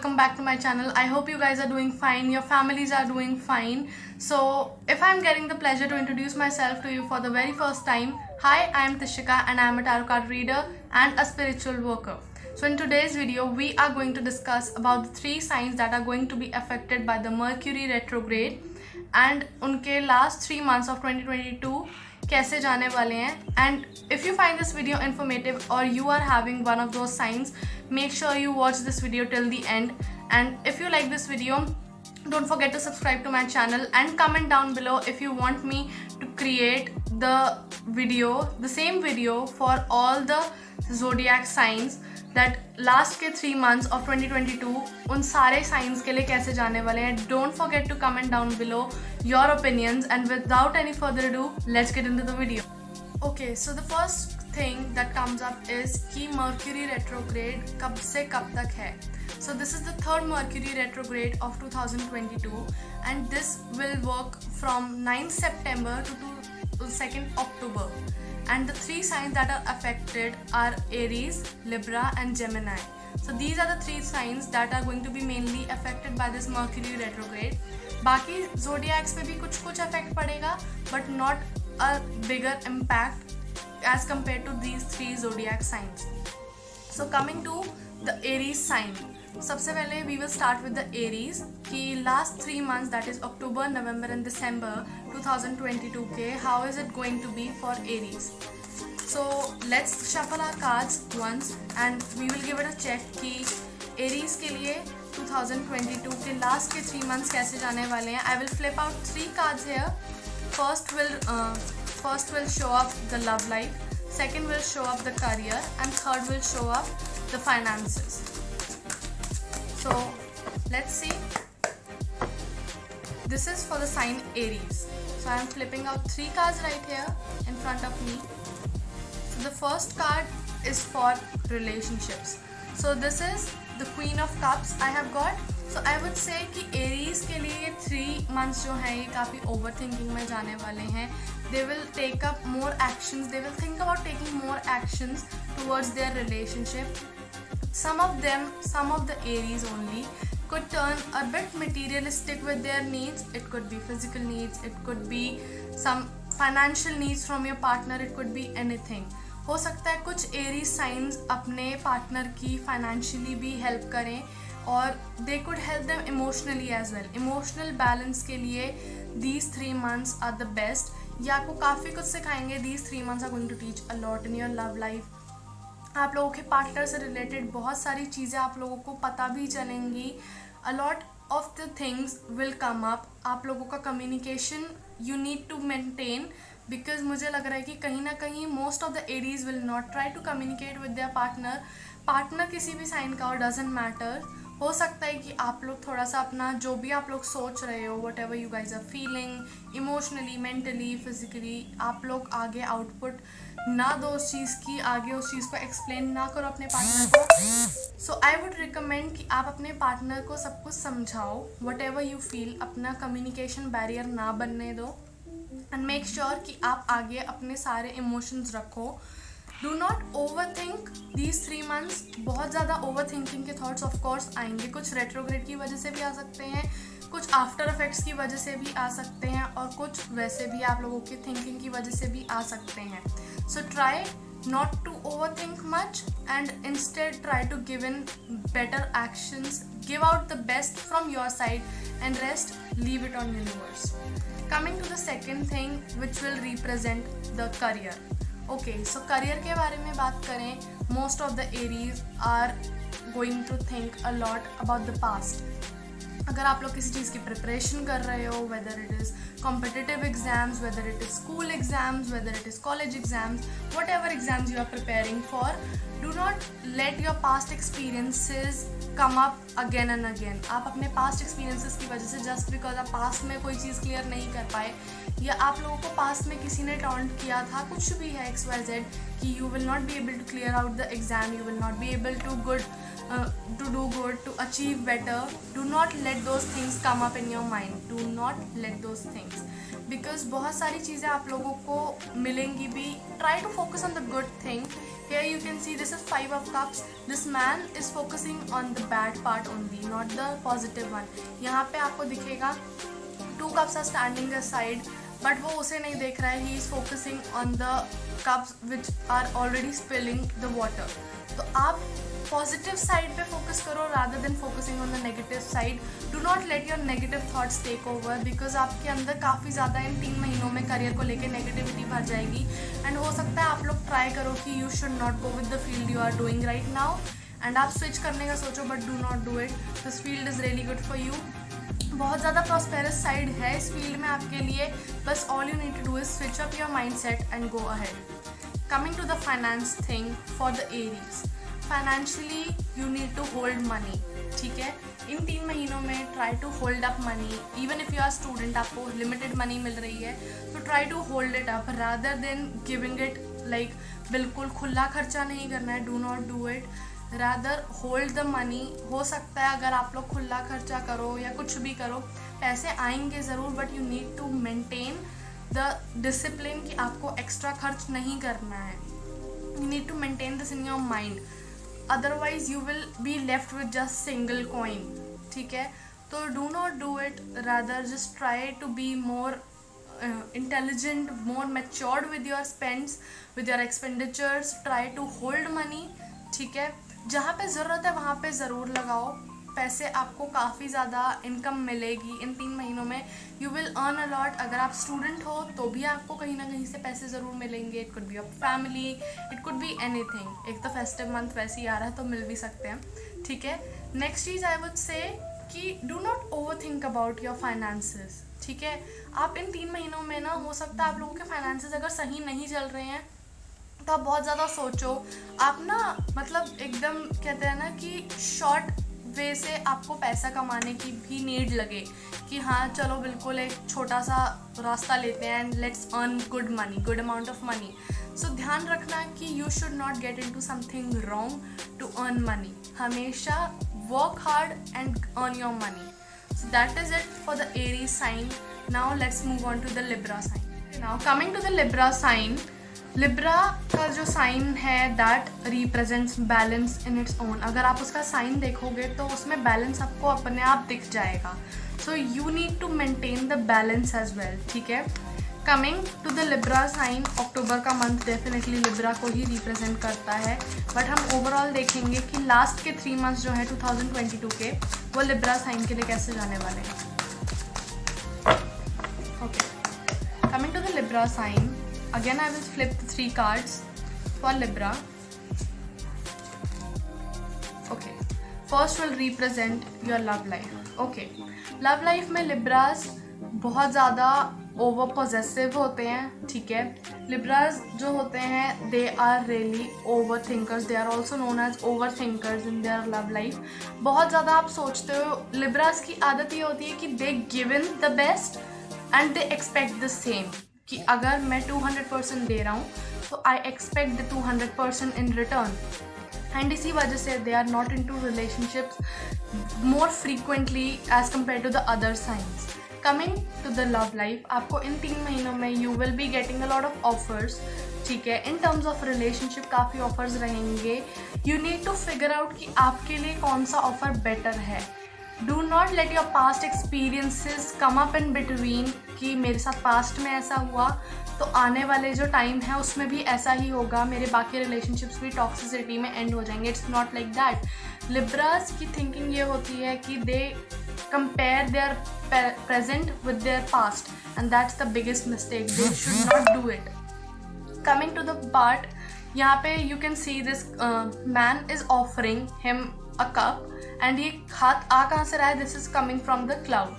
welcome back to my channel. I hope you guys are doing fine, your families are doing fine. So if I'm getting the pleasure to introduce myself to you for the very first time, hi, I am Tishika and I am a tarot card reader and a spiritual worker. So in today's video we are going to discuss about the 3 signs that are going to be affected by the Mercury retrograde and उनके last 3 months of 2022 कैसे जाने वाले हैं. And if you find this video informative or you are having one of those signs, make sure you watch this video till the end. And if you like this video, don't forget to subscribe to my channel and comment down below if you want me to create the same video for all the zodiac signs that last के 3 months of 2022 उन सारे signs के लिए कैसे जाने वाले हैं. Don't forget to comment down below your opinions, and without any further ado, let's get into the video. Okay, so the first thing that comes up is कि Mercury retrograde कब से कब तक है. So this is the third Mercury retrograde of 2022 and this will work from 9th September to 2nd October. And the 3 signs that are affected are Aries, Libra and Gemini. So these are the 3 signs that are going to be mainly affected by this Mercury retrograde. बाकी zodiacs पे भी कुछ effect पड़ेगा, but not a bigger impact as compared to these 3 zodiac signs. So coming to the Aries sign. सबसे पहले we will start with the Aries कि last 3 months, that is October, November and December 2022 के how is it going to be for Aries. So let's shuffle our cards once and we will give it a check कि Aries के लिए 2022 के last के 3 months कैसे जाने वाले हैं. I will flip out 3 cards here. First will show up the love life, second will show up the career and third will show up the finances. So let's see. This is for the sign Aries. So I am flipping out 3 cards right here in front of me. So the first card is for relationships. So this is the Queen of Cups I have got. So I would say कि Aries के लिए ये 3 months जो हैं ये काफ़ी overthinking में जाने वाले हैं. They will take up more actions. They will think about taking more actions towards their relationship. Some of the Aries only could turn a bit materialistic with their needs. It could be physical needs, it could be some financial needs from your partner, it could be anything. हो सकता है कुछ Aries signs अपने partner की financially भी help करें और they could help them emotionally as well. Emotional balance के लिए these 3 months are the best. ये आपको काफ़ी कुछ सिखाएंगे. These 3 months are going to teach a lot in your love life. आप लोगों के पार्टनर से रिलेटेड बहुत सारी चीज़ें आप लोगों को पता भी चलेंगी. A lot of the things will come up. आप लोगों का communication you need to maintain because मुझे लग रहा है कि कहीं ना कहीं most of the Aries will not try to communicate with their partner किसी भी साइन का और डजेंट मैटर. हो सकता है कि आप लोग थोड़ा सा अपना जो भी आप लोग सोच रहे हो, whatever you guys are feeling emotionally, mentally, physically, आप लोग आगे आउटपुट ना दो उस चीज़ की, आगे उस चीज़ को एक्सप्लेन ना करो अपने पार्टनर को. सो आई वुड रिकमेंड कि आप अपने पार्टनर को सब कुछ समझाओ. वट एवर यू फील, अपना कम्युनिकेशन बैरियर ना बनने दो एंड मेक श्योर कि आप आगे अपने सारे इमोशंस रखो. Do not over think these 3 months. बहुत ज़्यादा ओवर थिंकिंग के थाट्स ऑफकोर्स आएंगे. कुछ रेट्रोग्रेड की वजह से भी आ सकते हैं, कुछ आफ्टर इफेक्ट्स की वजह से भी आ सकते हैं और कुछ वैसे भी आप लोगों की थिंकिंग की वजह से भी आ सकते हैं. So try not to overthink much and instead try to give in better actions. Give out the best from your side and rest leave it on universe. Coming to the second thing which will represent the career. Okay, so career के बारे में बात करें, most of the Aries are going to think a lot about the past. अगर आप लोग किसी चीज़ की प्रिपरेशन कर रहे हो, whether it is competitive exams, whether it is school exams, whether it is college exams, whatever exams you are preparing for, do not let your past experiences come up again and again. आप अपने past experiences की वजह से just because आप past में कोई चीज़ clear नहीं कर पाए या आप लोगों को पास्ट में किसी ने टॉन्ट किया था, कुछ भी है XYZ, कि you will not be able to clear out the exam, you will not be able to to do good, to achieve better, do not let those things come up in your mind. Do not let those things, because बहुत सारी चीज़ें आप लोगों को मिलेंगी भी. Try to focus on the good thing. Here you can see this is 5 of cups. This man is focusing on the bad part only, not the positive one. यहाँ पे आपको दिखेगा 2 cups are standing aside, but वो उसे नहीं देख रहा है. He is focusing on the cups which are already spilling the water. तो आप पॉजिटिव साइड पे फोकस करो rather than focusing on the negative side. Do not let your negative thoughts take over, because आपके अंदर काफ़ी ज़्यादा इन 3 महीनों में करियर को लेके नेगेटिविटी भर जाएगी. एंड हो सकता है आप लोग ट्राई करो कि you should not go with the field you are doing right now, and आप स्विच करने का सोचो, but do not do it. This field is really good for you. बहुत ज़्यादा प्रॉस्पेरस साइड है इस फील्ड में आपके लिए. बस all you need to do is switch up your mind set and go ahead. Coming to the finance thing for the Aries. Financially you need to hold money. ठीक है, इन 3 महीनों में try to hold up money. Even if you are student, आपको limited money मिल रही है, तो try to hold it up rather than giving it like बिल्कुल खुला खर्चा नहीं करना है. Do not do it. Rather hold the money. हो सकता है अगर आप लोग खुला खर्चा करो या कुछ भी करो, पैसे आएंगे ज़रूर, but you need to maintain the discipline कि आपको एक्स्ट्रा खर्च नहीं करना है. You need to maintain this in your mind, otherwise you will be left with just single coin. ठीक है, तो do not do it. Rather just try to be more intelligent, more matured with your spends, with your expenditures. Try to hold money. ठीक है, जहाँ पे ज़रूरत है वहाँ पे ज़रूर लगाओ पैसे. आपको काफ़ी ज़्यादा इनकम मिलेगी इन 3 महीनों में. You will earn a lot. अगर आप स्टूडेंट हो तो भी आपको कहीं ना कहीं से पैसे ज़रूर मिलेंगे. It could be your family, it could be anything. एक तो फेस्टिव मंथ वैसे ही आ रहा है तो मिल भी सकते हैं. ठीक है, next cheese I would say कि do not over think about your finances. ठीक है, आप इन 3 महीनों में ना, हो सकता है आप लोगों के फाइनेंसेस अगर सही नहीं चल रहे हैं तो आप बहुत ज़्यादा सोचो. आप ना मतलब एकदम कहते हैं ना कि शॉर्ट वे से आपको पैसा कमाने की भी नीड लगे कि हाँ चलो बिल्कुल एक छोटा सा रास्ता लेते हैं and let's earn good money, good amount of money. So ध्यान रखना कि you should not get into something wrong to earn money. हमेशा work hard and earn your money. So that is it for the Aries sign. Now let's move on to the Libra sign. Now coming to the Libra sign, Libra का जो sign है that represents balance in its own. अगर आप उसका sign देखोगे तो उसमें balance आपको अपने आप दिख जाएगा. So you need to maintain the balance as well. ठीक है, coming to the Libra sign, अक्टूबर का मंथ डेफिनेटली लिब्रा को ही रिप्रेजेंट करता है. बट हम ओवरऑल देखेंगे कि लास्ट के 3 मंथ्स जो है 2022 के, वो लिब्रा साइन के लिए कैसे जाने वाले हैं. Okay, coming to the Libra sign, again I will flip the 3 cards for Libra. Okay, first will represent your love life. Okay, love life में लिब्रास बहुत ज़्यादा ओवर पॉजेसिव होते हैं. ठीक है, लिब्रास जो होते हैं they are really over thinkers. They are also known as over thinkers in their love life. बहुत ज़्यादा आप सोचते हो. लिब्रास की आदत ये होती है कि they give in the best and they expect the same. कि अगर मैं 200% दे रहा हूँ तो I expect the 200% in return. And इसी वजह से they are not into relationships more frequently as compare to the other signs. Coming to the love life, आपको इन 3 महीनों में you will be getting a lot of offers. ठीक है, in terms of relationship काफ़ी offers रहेंगे. You need to figure out कि आपके लिए कौन सा ऑफर बेटर है. Do not let your past experiences come up in between कि मेरे साथ पास्ट में ऐसा हुआ तो आने वाले जो टाइम है उसमें भी ऐसा ही होगा, मेरे बाकी रिलेशनशिप्स भी टॉक्सिसिटी में एंड हो जाएंगे. It's not like that. Libras की थिंकिंग ये होती है कि दे compare their present with their past, and that's the biggest mistake. They should not do it. Coming to the part, यहाँ पे you can see this man is offering him a cup, and ये हाथ आ कहाँ से रहा है? This is coming from the cloud,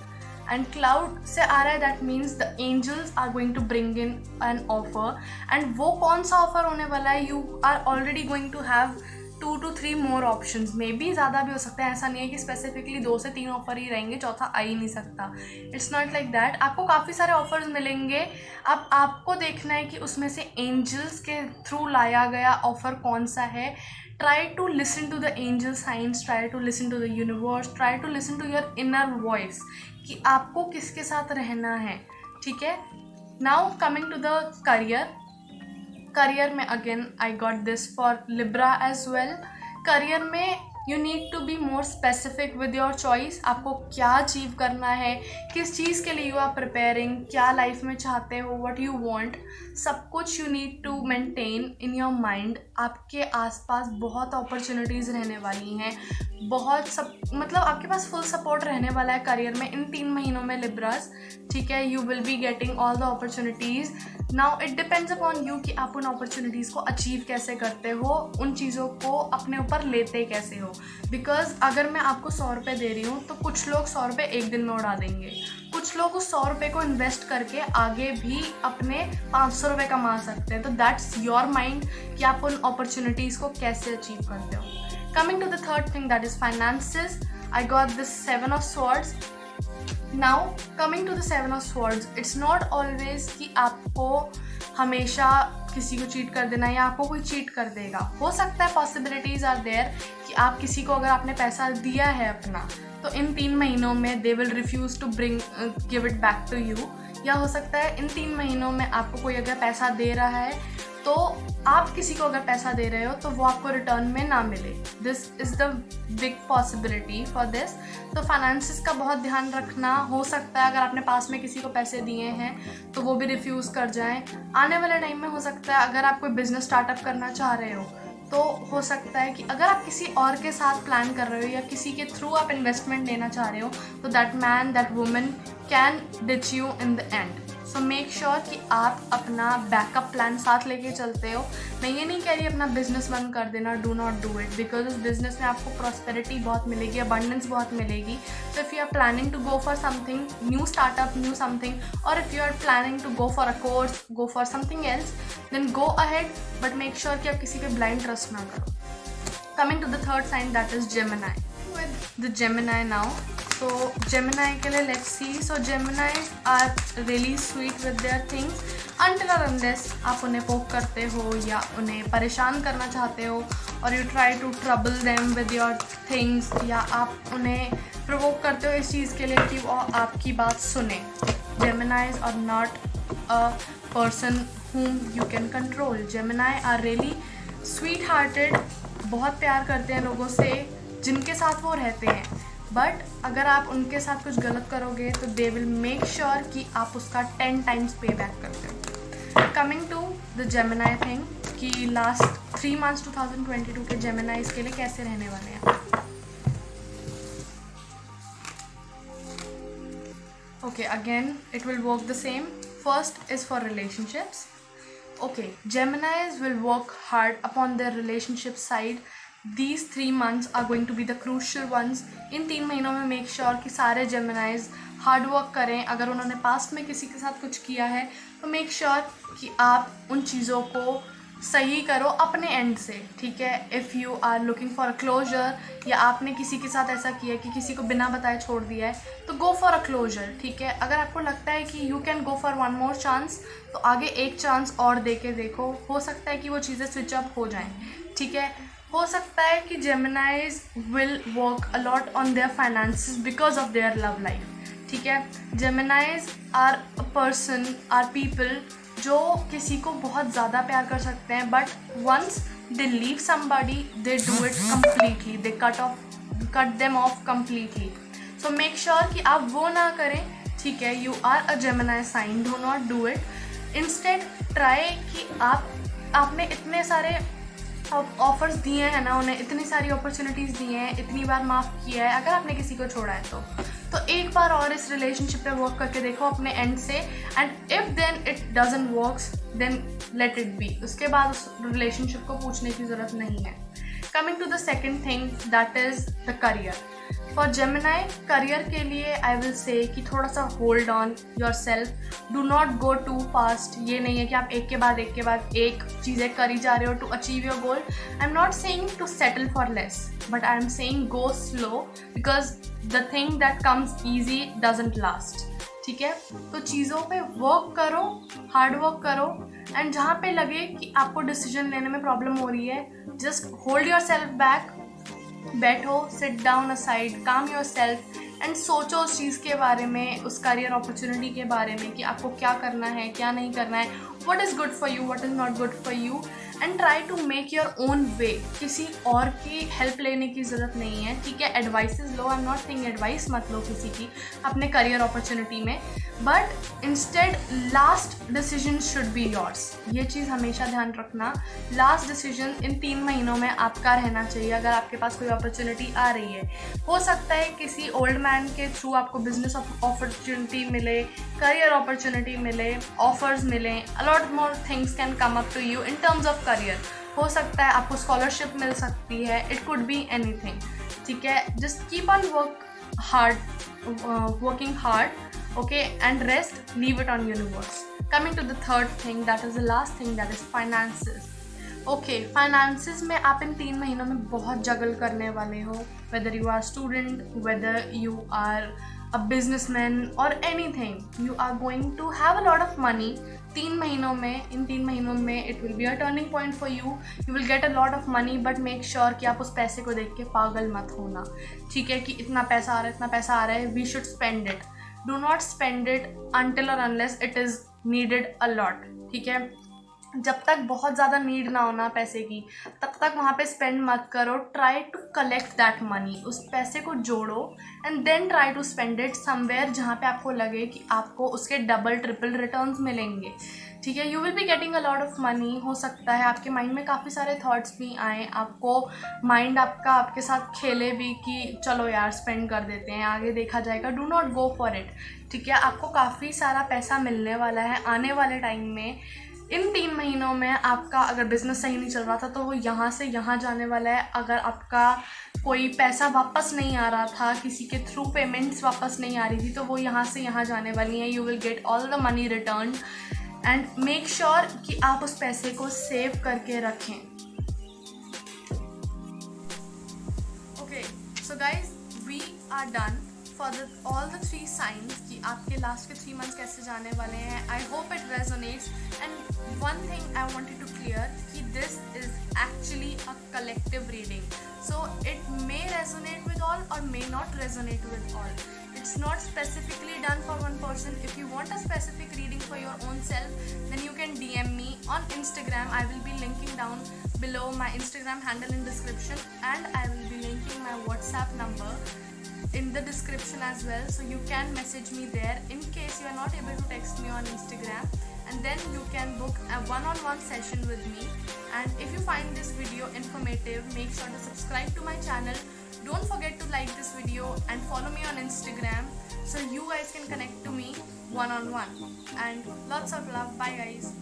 and cloud से आ रहा है. That means the angels are going to bring in an offer, and वो कौन सा offer होने वाला है? You are already going to have 2 to 3 more options, may be ज़्यादा भी हो सकता है, ऐसा नहीं है कि स्पेसिफिकली 2 से 3 ऑफर ही रहेंगे, चौथा आ ही नहीं सकता, इट्स नॉट लाइक दैट। आपको काफ़ी सारे ऑफर्स मिलेंगे। अब आपको देखना है कि उसमें से एंजल्स के थ्रू लाया गया ऑफर कौन सा है। Try to listen to the angel signs, try to listen to the universe, try to listen to your inner voice कि आपको किसके साथ रहना है, ठीक है। Now coming to the career में again I got this for Libra as well. Career में you need to be more specific with your choice. आपको क्या अचीव करना है, किस चीज़ के लिए यू आर प्रिपेयरिंग, क्या लाइफ में चाहते हो, व्हाट यू वांट, सब कुछ you need to maintain in your mind. आपके आसपास बहुत अपॉर्चुनिटीज़ रहने वाली हैं, बहुत सब मतलब आपके पास फुल सपोर्ट रहने वाला है करियर में इन 3 महीनों में लिब्रास, ठीक है। You will be getting all the opportunities. Now it depends upon you कि आप उन अपॉर्चुनिटीज़ को अचीव कैसे करते हो, उन चीज़ों को अपने ऊपर लेते कैसे हो। बिकॉज अगर मैं आपको 100 रुपये दे रही हूँ तो कुछ लोग 100 रुपये एक दिन में उड़ा देंगे, कुछ लोग उस 100 रुपये को इन्वेस्ट करके आगे भी अपने 500 रुपये कमा सकते हैं। तो दैट्स योर माइंड कि आप उन अपॉर्चुनिटीज़ को कैसे अचीव करते हो। Coming to the third thing, that is finances. I got this 7 of swords. Now coming to the 7 of swords, it's not always कि आपको हमेशा किसी को चीट कर देना या आपको कोई चीट कर देगा। हो सकता है पॉसिबिलिटीज आर देयर कि आप किसी को अगर आपने पैसा दिया है अपना तो इन 3 महीनों में they will refuse to give it back to you, या हो सकता है इन 3 महीनों में आपको कोई अगर पैसा दे रहा है तो आप किसी को अगर पैसा दे रहे हो तो वो आपको रिटर्न में ना मिले। This is the big possibility for this. तो फाइनेंसिस का बहुत ध्यान रखना। हो सकता है अगर आपने पास में किसी को पैसे दिए हैं तो वो भी रिफ्यूज़ कर जाएं। आने वाले टाइम में हो सकता है अगर आप कोई बिजनेस स्टार्टअप करना चाह रहे हो तो हो सकता है कि अगर आप किसी और के साथ प्लान कर रहे हो या किसी के थ्रू आप इन्वेस्टमेंट लेना चाह रहे हो तो that man that woman can ditch you in the end. So make sure कि आप अपना बैकअप प्लान साथ लेके चलते हो। मैं ये नहीं कह रही अपना बिजनेस बंद कर देना, do not do it, because उस बिजनेस में आपको प्रॉस्पेरिटी बहुत मिलेगी, अबंडेंस बहुत मिलेगी। So if you are planning to go for something new startup, new something, और if you are planning to go for a course, go for something else, then go ahead, but make sure कि आप किसी पे blind trust ना करो। Coming to the third sign, that is Gemini. With the Gemini now, तो Gemini के लिए let's see. So Geminis are really sweet with their things until और अनलेस आप उन्हें पोक करते हो या उन्हें परेशान करना चाहते हो और you try to trouble them with your things, या आप उन्हें प्रोवोक करते हो इस चीज़ के लिए कि वो आपकी बात सुने। Geminis are not a person whom you can control. Gemini are really sweet hearted, बहुत प्यार करते हैं लोगों से जिनके साथ वो रहते हैं, बट अगर आप उनके साथ कुछ गलत करोगे तो दे विल मेक श्योर कि आप उसका 10 टाइम्स पे बैक करते हो। Coming to the Gemini thing कि लास्ट 3 मंथ्स 2022 के जेमिनीज के लिए कैसे रहने वाले हैं। Okay, again it will work the same. First is for relationships. Okay, Geminis will work hard upon their relationship side. These 3 months are going to be the crucial ones. इन 3 महीनों में make sure कि सारे Geminis hard work करें। अगर उन्होंने past में किसी के साथ कुछ किया है तो मेक श्योर कि आप उन चीज़ों को सही करो अपने एंड से, ठीक है। If you are looking for a closure, या आपने किसी के साथ ऐसा किया कि किसी को बिना बताए छोड़ दिया है, तो गो फॉर अ क्लोजर, ठीक है। अगर आपको लगता है कि you can go for 1 more chance तो आगे एक चांस और दे के देखो। हो सकता है कि वो चीज़ें स्विच अप हो जाएं, ठीक है। हो सकता है कि Geminis will work a lot on their finances because of their love life, ठीक है। Geminis are a person, are people जो किसी को बहुत ज़्यादा प्यार कर सकते हैं, but once they leave somebody they do it completely, they cut them off completely. So make sure कि आप वो ना करें, ठीक है। You are a Gemini sign, do not do it. Instead try कि आपने इतने सारे ऑफर्स दिए हैं ना, उन्हें इतनी सारी अपॉर्चुनिटीज़ दी हैं, इतनी बार माफ़ किया है, अगर आपने किसी को छोड़ा है तो एक बार और इस रिलेशनशिप पे वर्क करके देखो अपने एंड से, and if then it doesn't works then let it be. उसके बाद उस रिलेशनशिप को पूछने की ज़रूरत नहीं है। Coming to the second thing, that is the career. For Gemini career के लिए आई विल से कि थोड़ा सा hold on your self, do not go too fast. ये नहीं है कि आप एक के बाद एक चीज़ें करी जा रहे हो to achieve your goal. I am not saying to settle for less, but I am saying go slow, because the thing that comes easy doesn't last. ठीक है, तो चीज़ों पे वर्क करो, हार्ड वर्क करो, एंड जहाँ पे लगे कि आपको डिसीजन लेने में प्रॉब्लम हो रही है, just hold yourself back, बैठो, sit down aside, calm yourself and सोचो उस चीज़ के बारे में, उस करियर अपॉर्चुनिटी के बारे में कि आपको क्या करना है, क्या नहीं करना है, what is good for you, what is not good for you, and try to make your own way. किसी और की हेल्प लेने की ज़रूरत नहीं है। ठीक है, advices low, I am not saying advice मत लो किसी की अपने करियर अपॉर्चुनिटी में, but instead last decision should be yours. ये चीज़ हमेशा ध्यान रखना, लास्ट डिसीजन इन 3 महीनों में आपका रहना चाहिए। अगर आपके पास कोई अपॉर्चुनिटी आ रही है, हो सकता है किसी ओल्ड मैन के थ्रू आपको बिजनेस अपॉर्चुनिटी मिले, करियर अपॉर्चुनिटी मिले, ऑफर्स मिले, a lot more things can come up to you in terms of career. हो सकता है आपको स्कॉलरशिप मिल सकती है, इट कुड बी एनीथिंग। ठीक है, just keep on working hard, okay, and rest, leave it on universe. Coming to the third thing, that is the last thing, that is finances. Okay, finances में आप इन 3 महीनों में बहुत जगल करने वाले हो, whether you are student, whether you are a businessman or anything, you are going to have a lot of money. 3 महीनों में, इन 3 महीनों में it will be a turning point for you. You will get a lot of money, but make sure कि आप उस पैसे को देख के पागल मत होना। ठीक है, कि इतना पैसा आ रहा है, इतना पैसा आ रहा है, we should spend it. Do not spend it until or unless it is needed a lot. ठीक है, जब तक बहुत ज़्यादा नीड ना होना पैसे की, तब तक वहाँ पे स्पेंड मत करो। Try to collect that money, उस पैसे को जोड़ो and then try to spend it somewhere जहाँ पे आपको लगे कि आपको उसके डबल ट्रिपल रिटर्न्स मिलेंगे। ठीक है, you will be getting a lot of money. हो सकता है आपके माइंड में काफ़ी सारे थॉट्स भी आए, आपको माइंड आपका आपके साथ खेले भी कि चलो यार स्पेंड कर देते हैं, आगे देखा जाएगा। Do not go for it. ठीक है, आपको काफ़ी सारा पैसा मिलने वाला है आने वाले टाइम में। इन 3 महीनों में आपका अगर बिजनेस सही नहीं चल रहा था तो वो यहाँ से यहाँ जाने वाला है। अगर आपका कोई पैसा वापस नहीं आ रहा था, किसी के थ्रू पेमेंट्स वापस नहीं आ रही थी, तो वो यहाँ से यहाँ जाने वाली हैं। You will get all the money return and make sure कि आप उस पैसे को सेव करके रखें। Okay, so guys, we are done for all the 3 signs कि आपके लास्ट के 3 मंथ्स कैसे जाने वाले हैं। I hope it resonates and one thing I wanted to clear कि this is actually a collective reading, so it may resonate with all और may not resonate with all. It's not specifically done for one person. If you want a specific reading for your own self, then you can DM me on Instagram. I will be linking down below my Instagram handle in description, and I will be linking my WhatsApp number in the description as well, so you can message me there in case you are not able to text me on Instagram, and then you can book a one-on-one session with me. And if you find this video informative, make sure to subscribe to my channel. Don't forget to like this video and follow me on Instagram so you guys can connect to me one-on-one. And lots of love. Bye guys.